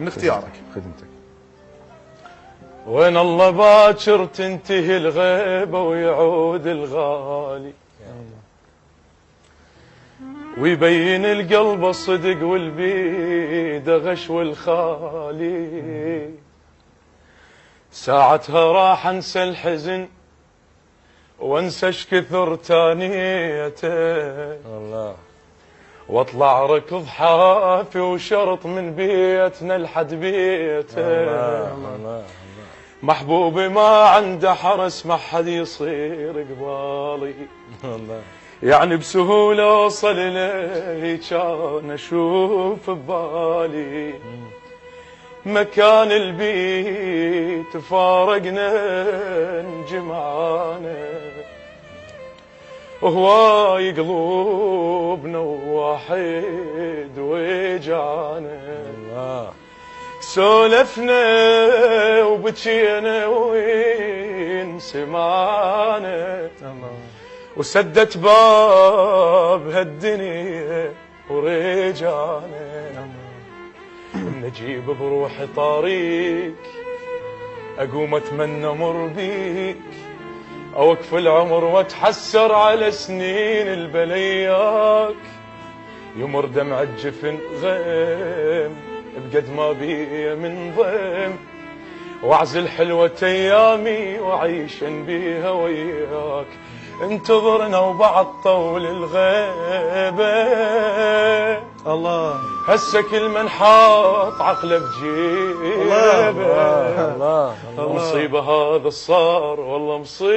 من اختيارك. خدمتك. وين الله باكر تنتهي الغيبة ويعود الغالي، ويبين القلب الصدق والبيد غش والخالي. ساعتها راح انسى الحزن وانسى ايش كثر تانيته، الله. واطلع ركض حافي وشرط من بيتنا لحد بيته. الله الله. محبوبي ما عنده حرس ما حد يصير قبالي، الله. يعني بسهولة اوصل اليه كان اشوف ببالي. مكان البيت فارقنا انجمعانا، وهواي قلوبنا واحد وجعانا. الله. سولفنا وبكينا وين سمعنا، وسدت باب هالدنيا ورجعنا. نجيب بروحي طريق اقوم اتمنى مر بيك، اوقف العمر واتحسر على سنين البلياك. يمر دمع الجفن غيم بقد ما بي من ضيم، واعزل حلوة ايامي وعيشن بيها وياك. انتظرنا وبعد طول الغيبة، الله. هسه كل من حاط عقله بجيبه. الله. مصيبة هذا صار والله مصيبة.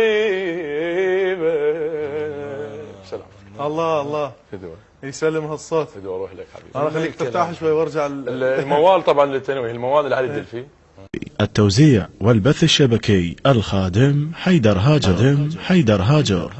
سلام. الله الله يسلم هالصوت. فدوى اروح لك حبيبي. انا خليك ترتاح شوي وارجع. الموال طبعا للتنويه، الموال اللي علي الدلفي. التوزيع والبث الشبكي الخادم حيدر هاجر.